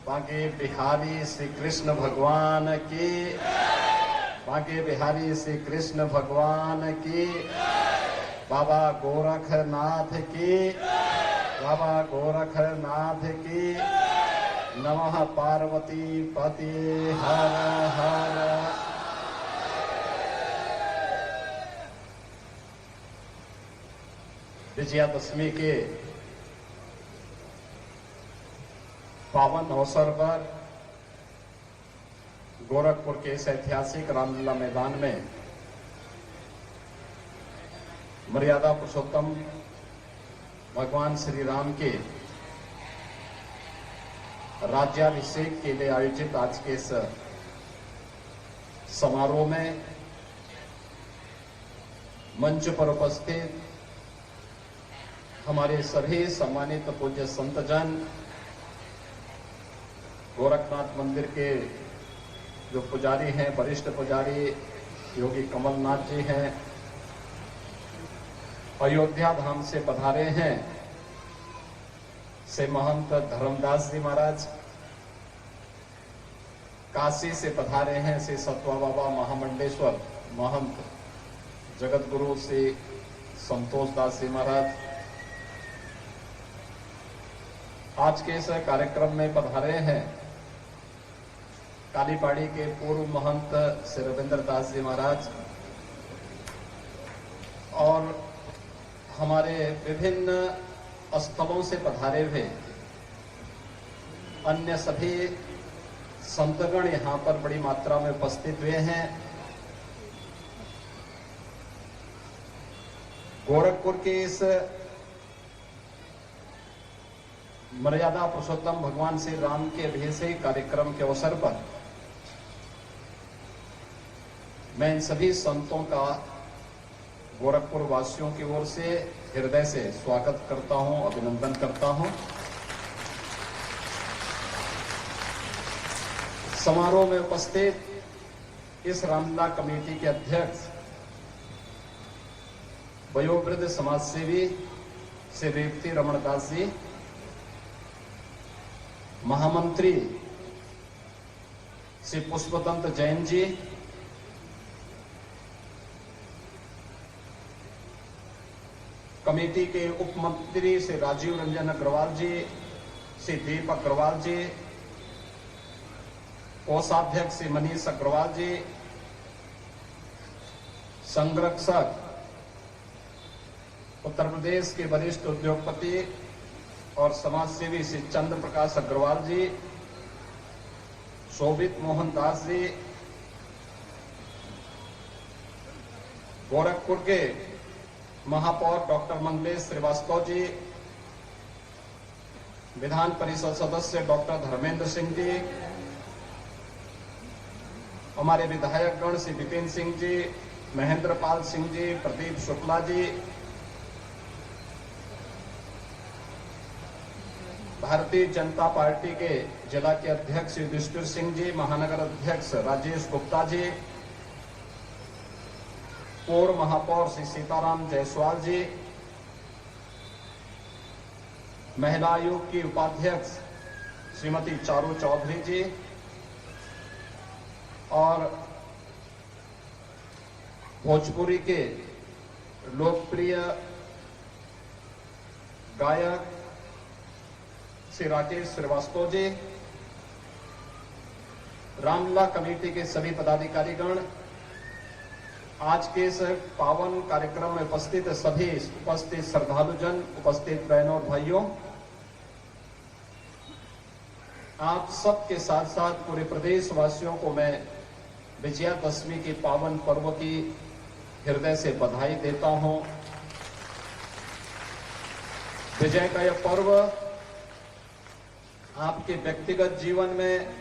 बांके बिहारी श्री कृष्ण भगवान की, बांके बिहारी श्री कृष्ण भगवान की, बाबा गोरखनाथ की, बाबा गोरखनाथ की। नमः पार्वती पति हर हर। विजयादशमी के पावन अवसर पर गोरखपुर के इस ऐतिहासिक रामलीला मैदान में मर्यादा पुरुषोत्तम भगवान श्री राम के राज्याभिषेक के लिए आयोजित आज के इस समारोह में मंच पर उपस्थित हमारे सभी सम्मानित पूज्य संतजन, गोरखनाथ मंदिर के जो पुजारी हैं, वरिष्ठ पुजारी योगी कमलनाथ जी हैं, अयोध्या धाम से पधारे हैं से महंत धर्मदास जी महाराज, काशी से पधारे हैं से सतवा बाबा महामंडेश्वर महंत जगत गुरु श्री संतोष दास जी महाराज, आज के इस कार्यक्रम में पधारे हैं कालीपाड़ी के पूर्व महंत श्री रविंद्र दास जी महाराज और हमारे विभिन्न स्थलों से पधारे हुए अन्य सभी संतगण यहाँ पर बड़ी मात्रा में उपस्थित हुए हैं। गोरखपुर के इस मर्यादा पुरुषोत्तम भगवान श्री राम के अभिषेक कार्यक्रम के अवसर पर मैं इन सभी संतों का गोरखपुर वासियों की ओर से हृदय से स्वागत करता हूं, अभिनंदन करता हूं। समारोह में उपस्थित इस रामलीला कमेटी के अध्यक्ष वयोवृद्ध समाजसेवी श्री रेवती रमण दास जी, महामंत्री श्री पुष्पतंत्र जैन जी, कमेटी के उप मंत्री श्री राजीव रंजन अग्रवाल जी, श्री दीप अग्रवाल जी, कोषाध्यक्ष श्री मनीष अग्रवाल जी, संरक्षक उत्तर प्रदेश के वरिष्ठ उद्योगपति और समाजसेवी श्री चंद्र प्रकाश अग्रवाल जी, शोभित मोहन दास जी, गोरखपुर के महापौर डॉक्टर मंगलेश श्रीवास्तव जी, विधान परिषद सदस्य डॉक्टर धर्मेंद्र सिंह जी, हमारे विधायक गण श्री विपिन सिंह जी, महेंद्र पाल सिंह जी, प्रदीप शुक्ला जी, भारतीय जनता पार्टी के जिला के अध्यक्ष युधिष्ठिर सिंह जी, महानगर अध्यक्ष राजेश गुप्ता जी, पूर्व महापौर श्री सीताराम जायसवाल जी, महिला आयोग की उपाध्यक्ष श्रीमती चारू चौधरी जी और भोजपुरी के लोकप्रिय गायक श्री राकेश श्रीवास्तव जी, रामलीला कमेटी के सभी पदाधिकारीगण, आज के इस पावन कार्यक्रम में उपस्थित सभी उपस्थित श्रद्धालुजन, उपस्थित बहनों और भाइयों, आप सबके साथ साथ पूरे प्रदेश वासियों को मैं विजयादशमी के पावन पर्व की हृदय से बधाई देता हूं। विजय का यह पर्व आपके व्यक्तिगत जीवन में,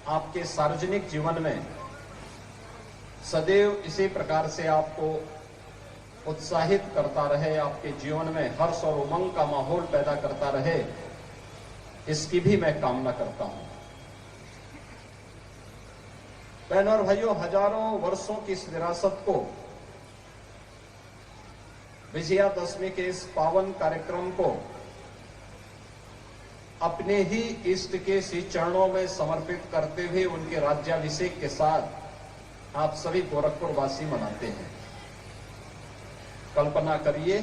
आपके सार्वजनिक जीवन में सदैव इसी प्रकार से आपको उत्साहित करता रहे, आपके जीवन में हर्ष और उमंग का माहौल पैदा करता रहे, इसकी भी मैं कामना करता हूं। बहनों और भाइयों, हजारों वर्षों की इस विरासत को, विजयादशमी के इस पावन कार्यक्रम को अपने ही इष्ट के श्री चरणों में समर्पित करते हुए उनके राज्याभिषेक के साथ आप सभी गोरखपुर वासी मनाते हैं। कल्पना करिए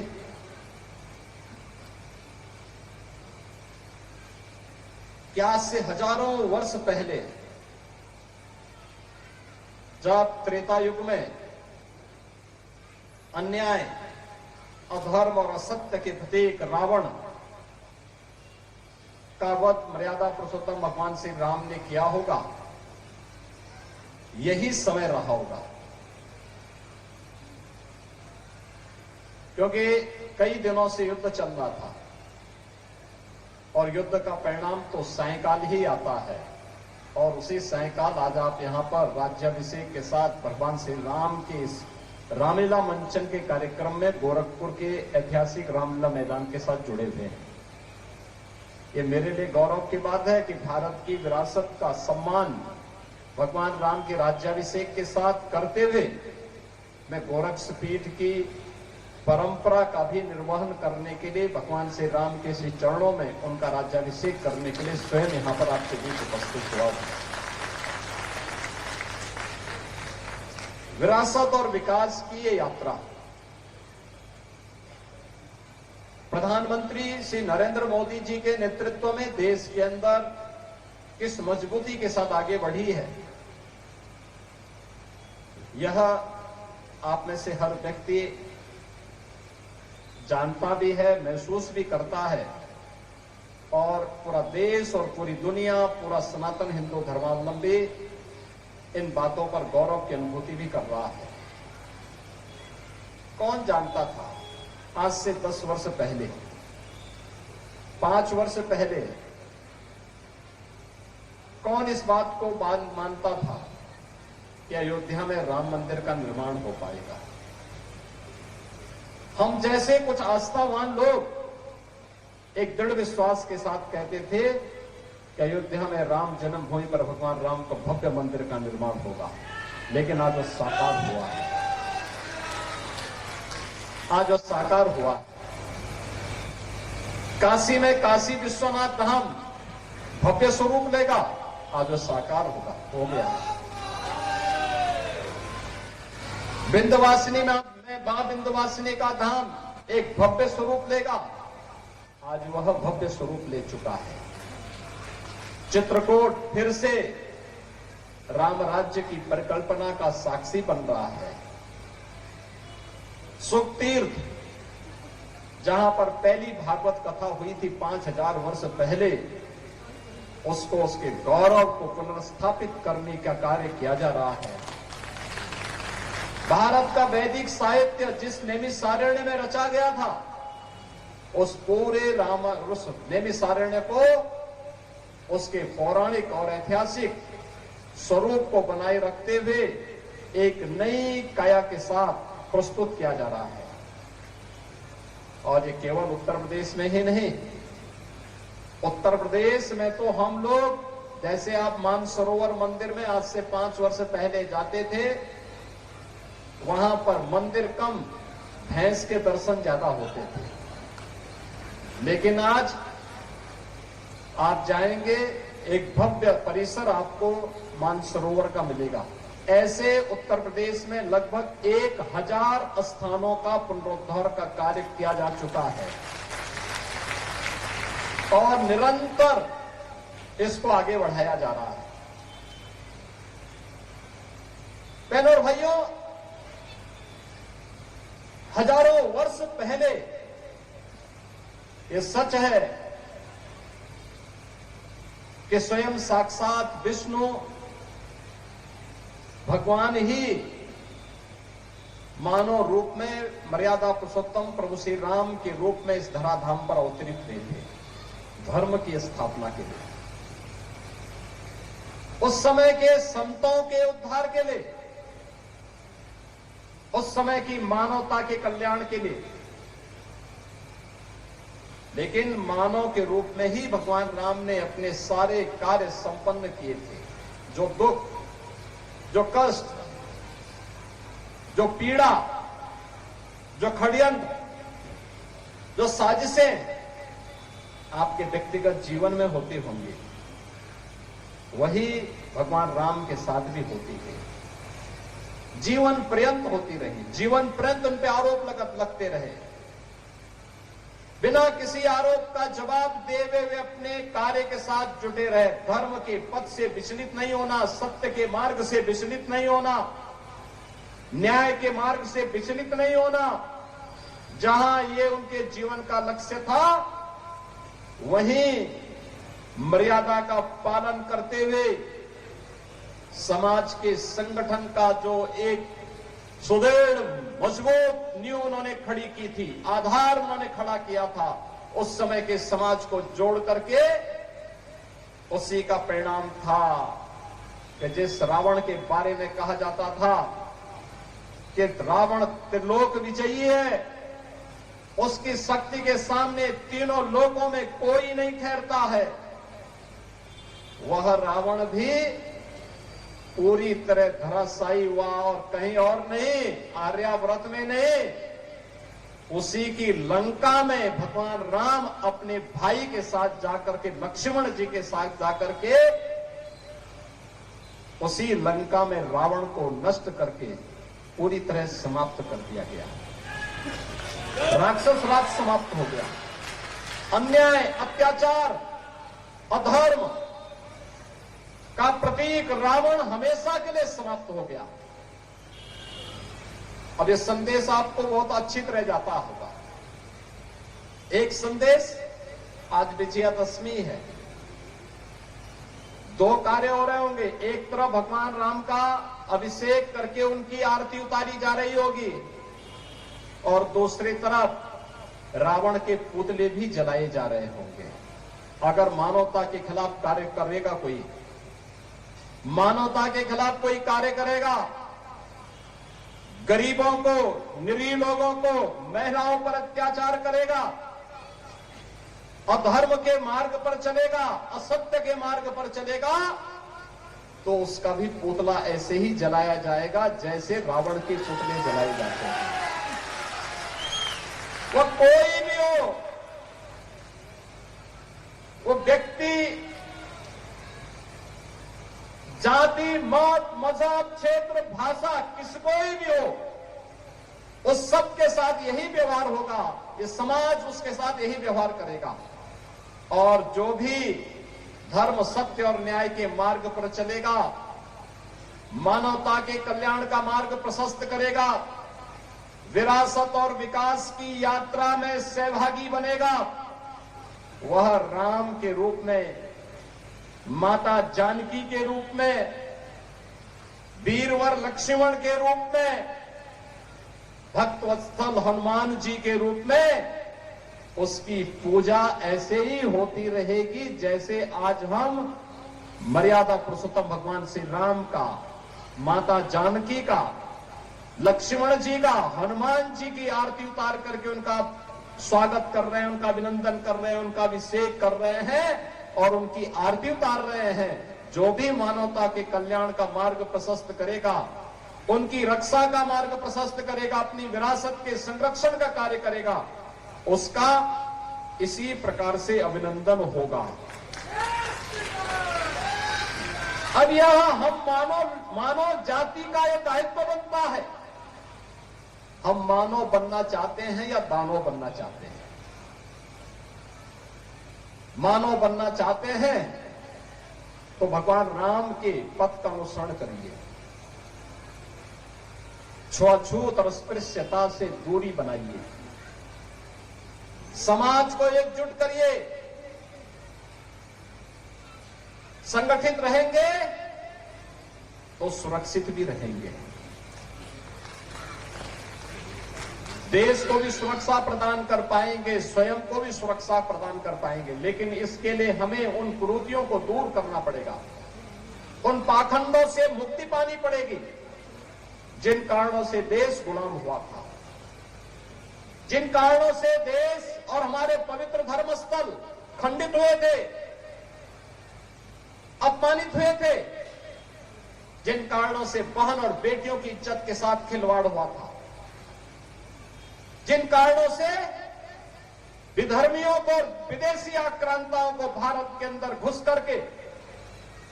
कि आज से हजारों वर्ष पहले जब त्रेता युग में अन्याय, अधर्म और असत्य के प्रतीक रावण का वध मर्यादा पुरुषोत्तम भगवान श्री राम ने किया होगा, यही समय रहा होगा। क्योंकि कई दिनों से युद्ध चल रहा था और युद्ध का परिणाम तो सायंकाल ही आता है, और उसी सायंकाल आज आप यहां पर राज्याभिषेक के साथ भगवान श्री राम के इस रामलीला मंचन के कार्यक्रम में गोरखपुर के ऐतिहासिक रामलीला मैदान के साथ जुड़े हुए हैं। ये मेरे लिए गौरव की बात है कि भारत की विरासत का सम्मान भगवान राम के राज्याभिषेक के साथ करते हुए मैं गोरक्षपीठ की परंपरा का भी निर्वहन करने के लिए भगवान श्री राम के श्री चरणों में उनका राज्याभिषेक करने के लिए स्वयं यहां पर आपके बीच उपस्थित हुआ हूं। विरासत और विकास की ये यात्रा प्रधानमंत्री श्री नरेंद्र मोदी जी के नेतृत्व में देश के अंदर किस मजबूती के साथ आगे बढ़ी है, यह आप में से हर व्यक्ति जानता भी है, महसूस भी करता है, और पूरा देश और पूरी दुनिया, पूरा सनातन हिंदू धर्मावलंबी इन बातों पर गौरव की अनुभूति भी कर रहा है। कौन जानता था आज से 10 वर्ष पहले, 5 वर्ष पहले कौन इस बात को मानता था कि अयोध्या में राम मंदिर का निर्माण हो पाएगा। हम जैसे कुछ आस्थावान लोग एक दृढ़ विश्वास के साथ कहते थे कि अयोध्या में राम जन्मभूमि पर भगवान राम का भव्य मंदिर का निर्माण होगा, लेकिन आज वो साकार हुआ है। आज वो साकार हुआ। काशी में काशी विश्वनाथ धाम भव्य स्वरूप लेगा, आज वो साकार होगा, हो गया। विंध्यवासिनी में मां विंध्यवासिनी का धाम एक भव्य स्वरूप लेगा, आज वह भव्य स्वरूप ले चुका है। चित्रकूट फिर से राम राज्य की परिकल्पना का साक्षी बन रहा है। सुखतीर्थ, जहां पर पहली भागवत कथा हुई थी 5000 वर्ष पहले, उसको, उसके गौरव को पुनर्स्थापित करने का कार्य किया जा रहा है। भारत का वैदिक साहित्य जिस नैमिषारण्य में रचा गया था, उस पूरे उस नैमिषारण्य को उसके पौराणिक और ऐतिहासिक स्वरूप को बनाए रखते हुए एक नई काया के साथ प्रस्तुत किया जा रहा है। और ये केवल उत्तर प्रदेश में ही नहीं, उत्तर प्रदेश में तो हम लोग, जैसे आप मानसरोवर मंदिर में आज से 5 वर्ष पहले जाते थे, वहां पर मंदिर कम, भैंस के दर्शन ज्यादा होते थे। लेकिन आज आप जाएंगे, एक भव्य परिसर आपको मानसरोवर का मिलेगा। ऐसे उत्तर प्रदेश में लगभग 1000 स्थानों का पुनरुद्धार का कार्य किया जा चुका है और निरंतर इसको आगे बढ़ाया जा रहा है। बहनों और भाइयों, हजारों वर्ष पहले ये सच है कि स्वयं साक्षात विष्णु भगवान ही मानव रूप में मर्यादा पुरुषोत्तम प्रभु श्री राम के रूप में इस धराधाम पर अवतरित हुए थे, धर्म की स्थापना के लिए, उस समय के संतों के उद्धार के लिए, उस समय की मानवता के कल्याण के लिए। लेकिन मानव के रूप में ही भगवान राम ने अपने सारे कार्य संपन्न किए थे। जो दुख, जो कष्ट, जो पीड़ा, जो षड्यंत्र, जो साजिशें आपके व्यक्तिगत जीवन में होते होंगे, वही भगवान राम के साथ भी होती है। जीवन पर्यंत होती रही, जीवन पर्यंत उन पे आरोप लगते रहे, बिना किसी आरोप का जवाब दे वे अपने कार्य के साथ जुटे रहे। धर्म के पथ से विचलित नहीं होना, सत्य के मार्ग से विचलित नहीं होना, न्याय के मार्ग से विचलित नहीं होना। जहां ये उनके जीवन का लक्ष्य था, वहीं मर्यादा का पालन करते हुए समाज के संगठन का जो एक सुदृढ़ मजबूत नींव उन्होंने खड़ी की थी, आधार उन्होंने खड़ा किया था, उस समय के समाज को जोड़ करके उसी का परिणाम था कि जिस रावण के बारे में कहा जाता था कि रावण त्रिलोक विजयी है, उसकी शक्ति के सामने तीनों लोकों में कोई नहीं ठहरता है, वह रावण भी पूरी तरह धराशायी हुआ और कहीं और नहीं, आर्यावर्त में नहीं, उसी की लंका में भगवान राम अपने भाई के साथ जाकर के, लक्ष्मण जी के साथ जाकर के उसी लंका में रावण को नष्ट करके पूरी तरह समाप्त कर दिया गया। राक्षस राज समाप्त हो गया। अन्याय, अत्याचार, अधर्म का प्रतीक रावण हमेशा के लिए समाप्त हो गया। अब ये संदेश आपको बहुत अच्छी तरह जाता होगा। एक संदेश, आज विजयादशमी है, दो कार्य हो रहे होंगे। एक तरफ भगवान राम का अभिषेक करके उनकी आरती उतारी जा रही होगी और दूसरी तरफ रावण के पुतले भी जलाए जा रहे होंगे। अगर मानवता के खिलाफ कार्य करेगा कोई, मानवता के खिलाफ कोई कार्य करेगा, गरीबों को, निरीह लोगों को, महिलाओं पर अत्याचार करेगा, अधर्म के मार्ग पर चलेगा, असत्य के मार्ग पर चलेगा, तो उसका भी पुतला ऐसे ही जलाया जाएगा जैसे रावण के पुतले जलाए जाते हैं। वह कोई भी हो, वो व्यक्ति, जाति, मत, मजहब, क्षेत्र, भाषा, किस कोई भी हो, उस सब के साथ यही व्यवहार होगा। ये समाज उसके साथ यही व्यवहार करेगा और जो भी धर्म, सत्य और न्याय के मार्ग पर चलेगा, मानवता के कल्याण का मार्ग प्रशस्त करेगा, विरासत और विकास की यात्रा में सहभागी बनेगा, वह राम के रूप में, माता जानकी के रूप में, वीरवर लक्ष्मण के रूप में, भक्तवत्सल हनुमान जी के रूप में उसकी पूजा ऐसे ही होती रहेगी जैसे आज हम मर्यादा पुरुषोत्तम भगवान श्री राम का, माता जानकी का, लक्ष्मण जी का, हनुमान जी की आरती उतार करके उनका स्वागत कर रहे हैं, उनका अभिनंदन कर रहे हैं, उनका अभिषेक कर रहे हैं और उनकी आरती उतार रहे हैं। जो भी मानवता के कल्याण का मार्ग प्रशस्त करेगा, उनकी रक्षा का मार्ग प्रशस्त करेगा, अपनी विरासत के संरक्षण का कार्य करेगा, उसका इसी प्रकार से अभिनंदन होगा। अब यहां हम मानव जाति का यह दायित्व बनता है, हम मानव बनना चाहते हैं या दानव बनना चाहते हैं। मानव बनना चाहते हैं तो भगवान राम के पथ का अनुसरण करिए, छुआछूत और स्पृश्यता से दूरी बनाइए, समाज को एकजुट करिए, संगठित रहेंगे तो सुरक्षित भी रहेंगे, देश को भी सुरक्षा प्रदान कर पाएंगे, स्वयं को भी सुरक्षा प्रदान कर पाएंगे। लेकिन इसके लिए हमें उन कुरीतियों को दूर करना पड़ेगा, उन पाखंडों से मुक्ति पानी पड़ेगी जिन कारणों से देश गुलाम हुआ था, जिन कारणों से देश और हमारे पवित्र धर्मस्थल खंडित हुए थे, अपमानित हुए थे, जिन कारणों से बहन और बेटियों की इज्जत के साथ खिलवाड़ हुआ था, जिन कारणों से विधर्मियों को, विदेशी आक्रांताओं को भारत के अंदर घुस करके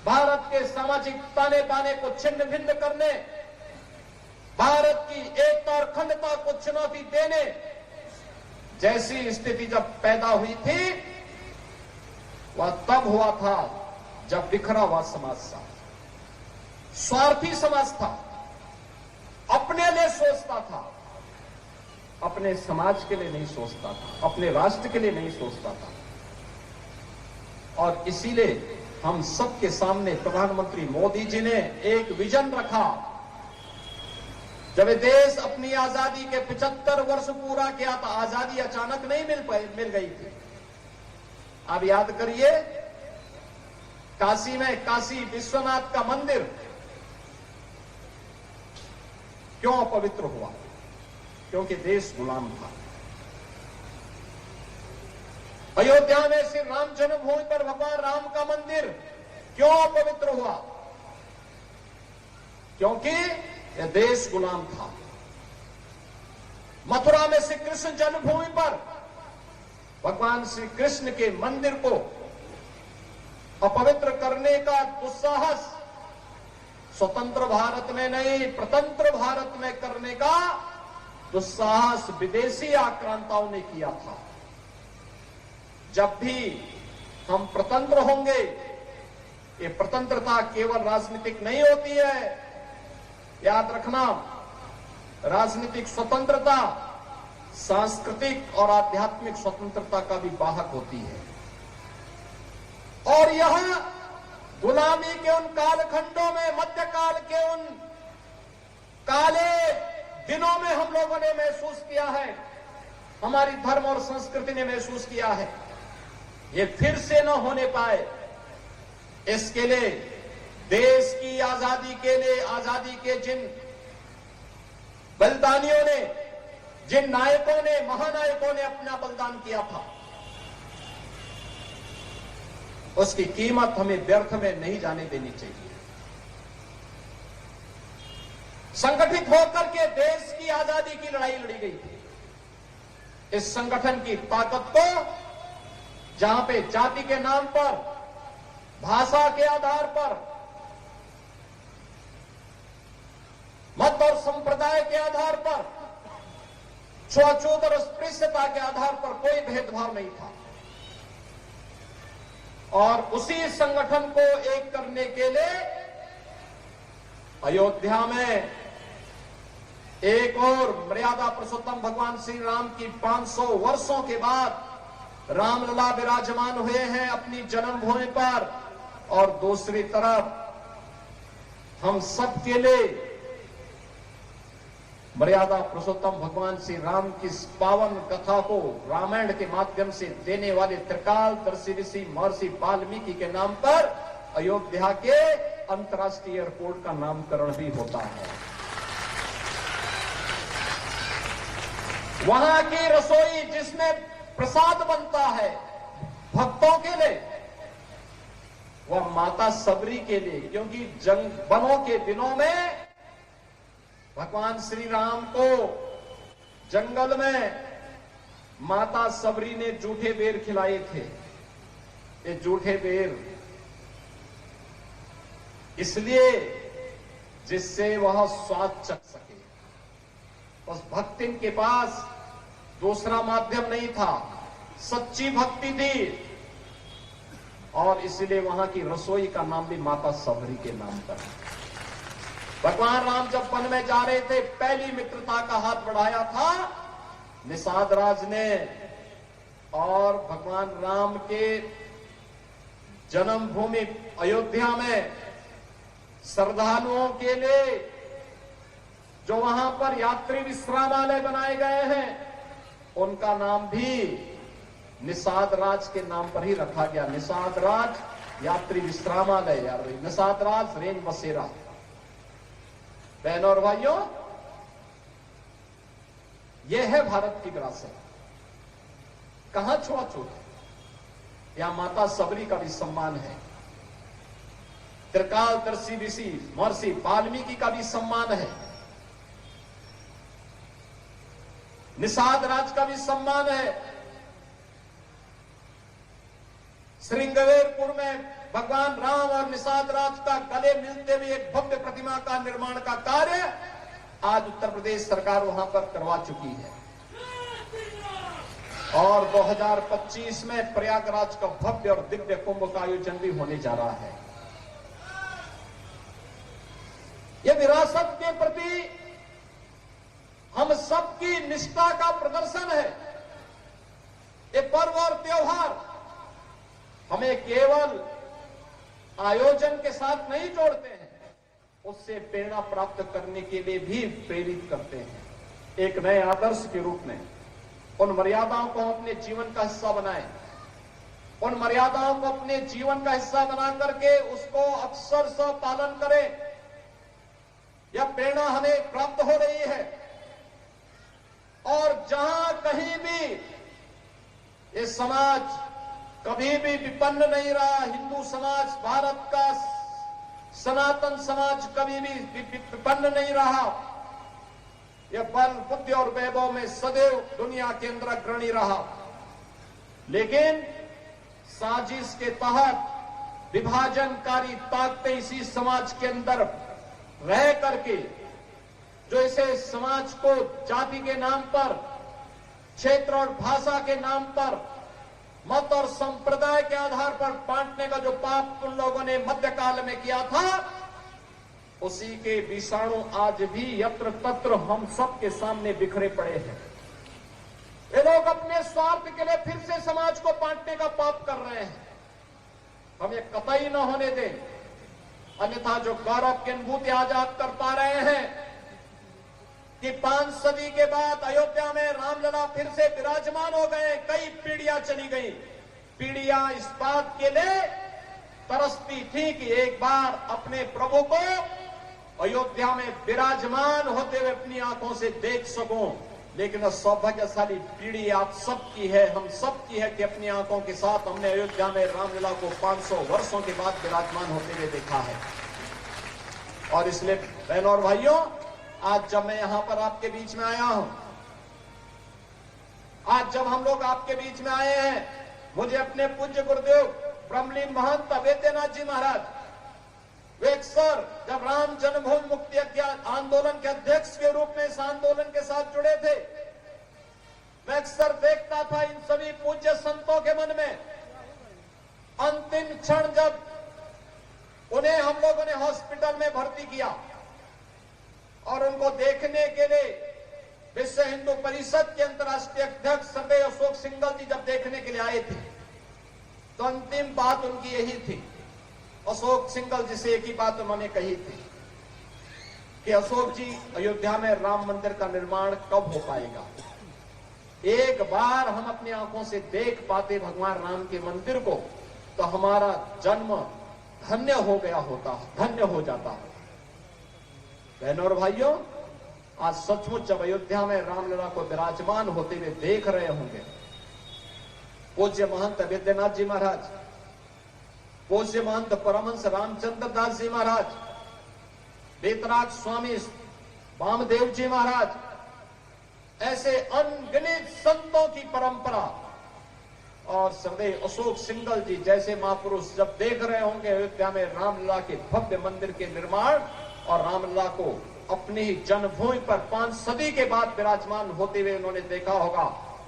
भारत के सामाजिक ताने बाने को छिन्न भिन्न करने, भारत की एकता और अखंडता को चुनौती देने जैसी स्थिति जब पैदा हुई थी, वह तब हुआ था जब बिखरा हुआ समाज था, स्वार्थी समाज था, अपने लिए सोचता था, अपने समाज के लिए नहीं सोचता था, अपने राष्ट्र के लिए नहीं सोचता था। और इसीलिए हम सबके सामने प्रधानमंत्री मोदी जी ने एक विजन रखा। जब ये देश अपनी आजादी के 75 वर्ष पूरा किया था, आजादी अचानक नहीं मिल गई थी। आप याद करिए, काशी में काशी विश्वनाथ का मंदिर क्यों अपवित्र हुआ? क्योंकि देश गुलाम था। अयोध्या में श्री राम जन्मभूमि पर भगवान राम का मंदिर क्यों अपवित्र हुआ? क्योंकि यह देश गुलाम था। मथुरा में श्री कृष्ण जन्मभूमि पर भगवान श्री कृष्ण के मंदिर को अपवित्र करने का दुस्साहस स्वतंत्र भारत में नहीं, प्रतंत्र भारत में करने का दुस्साहस विदेशी आक्रांताओं ने किया था। जब भी हम प्रतंत्र होंगे, ये प्रतंत्रता केवल राजनीतिक नहीं होती है, याद रखना, राजनीतिक स्वतंत्रता सांस्कृतिक और आध्यात्मिक स्वतंत्रता का भी वाहक होती है। और यह गुलामी के उन कालखंडों में, मध्यकाल के उन काले दिनों में हम लोगों ने महसूस किया है, हमारी धर्म और संस्कृति ने महसूस किया है। ये फिर से न होने पाए, इसके लिए देश की आजादी के लिए, आजादी के जिन बलिदानियों ने, जिन नायकों ने, महानायकों ने अपना बलिदान किया था, उसकी कीमत हमें व्यर्थ में नहीं जाने देनी चाहिए। संगठित होकर के देश की आजादी की लड़ाई लड़ी गई थी। इस संगठन की ताकत को जहां पे जाति के नाम पर, भाषा के आधार पर, मत और संप्रदाय के आधार पर, छुआछूत और अस्पृश्यता के आधार पर कोई भेदभाव नहीं था। और उसी संगठन को एक करने के लिए अयोध्या में एक और मर्यादा पुरुषोत्तम भगवान श्री राम की 500 वर्षों के बाद रामलला विराजमान हुए हैं अपनी जन्मभूमि पर। और दूसरी तरफ हम सब के लिए मर्यादा पुरुषोत्तम भगवान श्री राम की पावन कथा को रामायण के माध्यम से देने वाले त्रिकालदर्शी ऋषि महर्षि वाल्मीकि के नाम पर अयोध्या के अंतर्राष्ट्रीय एयरपोर्ट का नामकरण भी होता है। वहां की रसोई जिसमें प्रसाद बनता है भक्तों के लिए, वह माता सबरी के लिए, क्योंकि वनों के दिनों में भगवान श्री राम को जंगल में माता सबरी ने जूठे बेर खिलाए थे। ये जूठे बेर इसलिए जिससे वह स्वाद चख सके। उस भक्ति के पास दूसरा माध्यम नहीं था, सच्ची भक्ति थी, और इसलिए वहां की रसोई का नाम भी माता सबरी के नाम पर। भगवान राम जब वन में जा रहे थे, पहली मित्रता का हाथ बढ़ाया था निषाद राज ने, और भगवान राम के जन्मभूमि अयोध्या में श्रद्धालुओं के लिए जो वहां पर यात्री विश्रामालय बनाए गए हैं, उनका नाम भी निषाद राज के नाम पर ही रखा गया। निषाद राज यात्री विश्रामालय, यार निषाद राज रेंज बसेरा। बहनों और भाइयों, यह है भारत की विरासत। कहां छुआछूत है? यहां माता सबरी का भी सम्मान है, त्रिकालदर्शी ऋषि महर्षि वाल्मीकि का भी सम्मान है, निषाद राज का भी सम्मान है, श्रृंगवेरपुर में भगवान राम और निषाद राज का गले मिलते हुए एक भव्य प्रतिमा का निर्माण का कार्य आज उत्तर प्रदेश सरकार वहां पर करवा चुकी है। और 2025 में प्रयागराज का भव्य और दिव्य कुंभ का आयोजन भी होने जा रहा है। यह विरासत के प्रति हम सबकी निष्ठा का प्रदर्शन है। ये पर्व और त्योहार हमें केवल आयोजन के साथ नहीं जोड़ते हैं, उससे प्रेरणा प्राप्त करने के लिए भी प्रेरित करते हैं। एक नए आदर्श के रूप में उन मर्यादाओं को अपने जीवन का हिस्सा बनाएं, उन मर्यादाओं को अपने जीवन का हिस्सा बना करके उसको अक्षरशः पालन करें। यह प्रेरणा हमें प्राप्त हो रही है। और जहां कहीं भी ये समाज कभी भी विपन्न नहीं रहा, हिंदू समाज, भारत का सनातन समाज कभी भी विपन्न नहीं रहा। यह बल, बुद्धि और वैभव में सदैव दुनिया के अंदर अग्रणी रहा। लेकिन साजिश के तहत विभाजनकारी ताकतें इसी समाज के अंदर रह करके जो इसे समाज को जाति के नाम पर, क्षेत्र और भाषा के नाम पर, मत और संप्रदाय के आधार पर बांटने का जो पाप उन लोगों ने मध्यकाल में किया था, उसी के विषाणु आज भी यत्र तत्र हम सब के सामने बिखरे पड़े हैं। ये लोग अपने स्वार्थ के लिए फिर से समाज को बांटने का पाप कर रहे हैं। हम ये कतई न होने दें, अन्यथा जो गौरव की अनुभूति आज आप कर पा रहे हैं कि 5 सदी के बाद अयोध्या में रामलला फिर से विराजमान हो गए। कई पीढ़ियां चली गई। पीढ़ियां इस बात के लिए तरसती थी कि एक बार अपने प्रभु को अयोध्या में विराजमान होते हुए अपनी आंखों से देख सकूं। लेकिन सौभाग्यशाली पीढ़ी आप सबकी है, हम सबकी है कि अपनी आंखों के साथ हमने अयोध्या में रामलला को 500 वर्षों के बाद विराजमान होते हुए देखा है। और इसलिए बहनों और भाइयों, आज जब मैं यहां पर आपके बीच में आया हूं, आज जब हम लोग आपके बीच में आए हैं, मुझे अपने पूज्य गुरुदेव ब्रह्मलीन महंत अवेद्यनाथ जी महाराज, वे अक्सर जब राम जन्मभूमि मुक्ति आंदोलन के अध्यक्ष के रूप में इस आंदोलन के साथ जुड़े थे, मैं अक्सर देखता था इन सभी पूज्य संतों के मन में अंतिम क्षण जब उन्हें हम लोगों ने हॉस्पिटल में भर्ती किया और उनको देखने के लिए विश्व हिंदू परिषद के अंतर्राष्ट्रीय अध्यक्ष सर्वे अशोक सिंघल जी जब देखने के लिए आए थे, तो अंतिम बात उनकी यही थी। अशोक सिंघल जी से एक ही बात उन्होंने कही थी कि अशोक जी, अयोध्या में राम मंदिर का निर्माण कब हो पाएगा? एक बार हम अपनी आंखों से देख पाते भगवान राम के मंदिर को तो हमारा जन्म धन्य हो गया होता, धन्य हो जाता। बहनों और भाइयों, आज सचमुच जब अयोध्या में रामलला को विराजमान होते हुए देख रहे होंगे, पूज्य महंत अवेद्यनाथ जी महाराज, पूज्य महंत परमहंस रामचंद्र दास जी महाराज, वेतराग स्वामी वामदेव जी महाराज, ऐसे अनगिनत संतों की परंपरा और सर्वे अशोक सिंघल जी जैसे महापुरुष जब देख रहे होंगे अयोध्या में रामलला के भव्य मंदिर के निर्माण और रामलला को अपनी ही जन्मभूमि पर 5 सदी के बाद विराजमान होते हुए उन्होंने देखा होगा,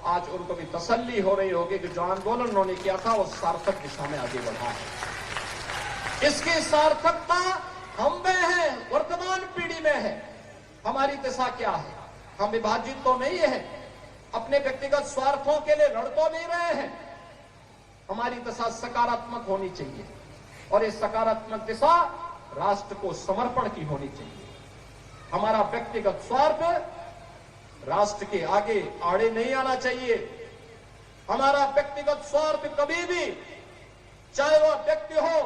आज उनको भी तसल्ली हो रही होगी कि जो आंदोलन उन्होंने किया था वो सार्थक दिशा में आगे बढ़ा है। इसकी सार्थकता हम में है, वर्तमान पीढ़ी में है। हमारी दिशा क्या है? हम विभाजित तो नहीं है, अपने व्यक्तिगत स्वार्थों के लिए लड़ तो नहीं रहे हैं। हमारी दिशा सकारात्मक होनी चाहिए और ये सकारात्मक दिशा राष्ट्र को समर्पण की होनी चाहिए। हमारा व्यक्तिगत स्वार्थ राष्ट्र के आगे आड़े नहीं आना चाहिए। हमारा व्यक्तिगत स्वार्थ कभी भी, चाहे वह व्यक्ति हो,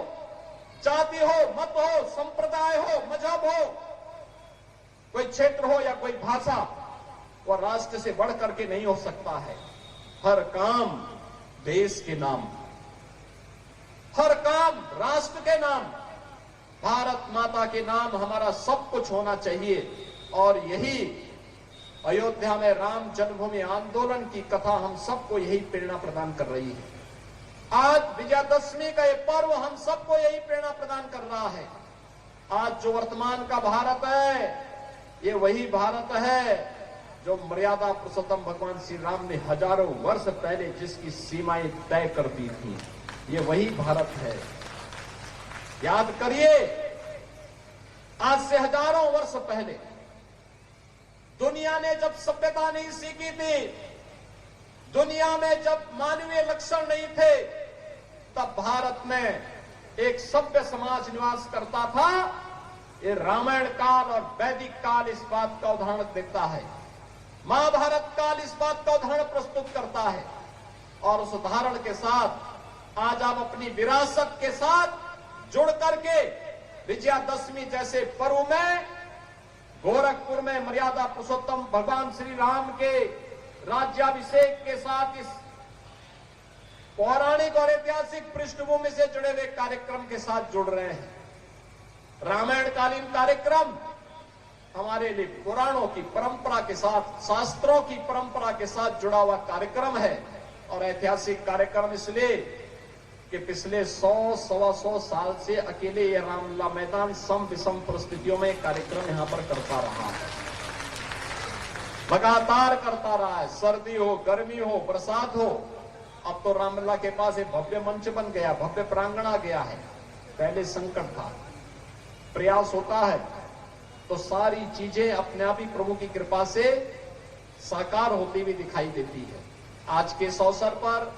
जाति हो, मत हो, संप्रदाय हो, मजहब हो, कोई क्षेत्र हो या कोई भाषा, वह राष्ट्र से बढ़ करके नहीं हो सकता है। हर काम देश के नाम, हर काम राष्ट्र के नाम, भारत माता के नाम हमारा सब कुछ होना चाहिए। और यही अयोध्या में राम जन्मभूमि आंदोलन की कथा हम सबको यही प्रेरणा प्रदान कर रही है। आज विजयादशमी का ये पर्व हम सबको यही प्रेरणा प्रदान कर रहा है। आज जो वर्तमान का भारत है, ये वही भारत है जो मर्यादा पुरुषोत्तम भगवान श्री राम ने हजारों वर्ष पहले जिसकी सीमाएं तय कर दी थी, ये वही भारत है। याद करिए, आज से हजारों वर्ष पहले दुनिया ने जब सभ्यता नहीं सीखी थी, दुनिया में जब मानवीय लक्षण नहीं थे, तब भारत में एक सभ्य समाज निवास करता था। ये रामायण काल और वैदिक काल इस बात का उदाहरण देता है, महाभारत काल इस बात का उदाहरण प्रस्तुत करता है। और उस उदाहरण के साथ आज आप अपनी विरासत के साथ जुड़ करके विजयादशमी जैसे पर्व में गोरखपुर में मर्यादा पुरुषोत्तम भगवान श्री राम के राज्याभिषेक के साथ इस पौराणिक और ऐतिहासिक पृष्ठभूमि से जुड़े हुए कार्यक्रम के साथ जुड़ रहे हैं। रामायणकालीन कार्यक्रम हमारे लिए पुराणों की परंपरा के साथ, शास्त्रों की परंपरा के साथ जुड़ा हुआ कार्यक्रम है। और ऐतिहासिक कार्यक्रम इसलिए कि पिछले 100-125 साल से अकेले ये रामलीला मैदान सम विषम परिस्थितियों में कार्यक्रम यहां पर करता रहा है, लगातार करता रहा है। सर्दी हो, गर्मी हो, बरसात हो, अब तो रामलीला के पास एक भव्य मंच बन गया, भव्य प्रांगण आ गया है। पहले संकट था, प्रयास होता है तो सारी चीजें अपने आप ही प्रभु की कृपा से साकार होती हुई दिखाई देती है। आज के इस अवसर पर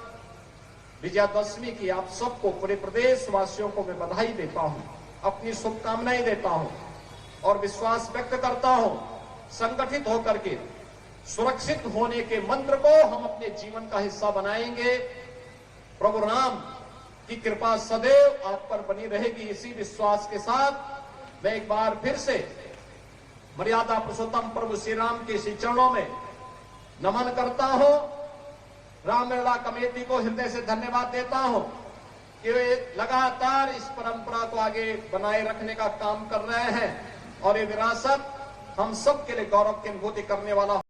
विजयादशमी की आप सबको, पूरे प्रदेश वासियों को मैं बधाई देता हूं, अपनी शुभकामनाएं देता हूं और विश्वास व्यक्त करता हूं, संगठित होकर के सुरक्षित होने के मंत्र को हम अपने जीवन का हिस्सा बनाएंगे। प्रभु राम की कृपा सदैव आप पर बनी रहेगी। इसी विश्वास के साथ मैं एक बार फिर से मर्यादा पुरुषोत्तम प्रभु श्री राम के श्री चरणों में नमन करता हूं। रामलीला कमेटी को हृदय से धन्यवाद देता हूं कि वे लगातार इस परंपरा को आगे बनाए रखने का काम कर रहे हैं और ये विरासत हम सब के लिए गौरव की अनुभूति करने वाला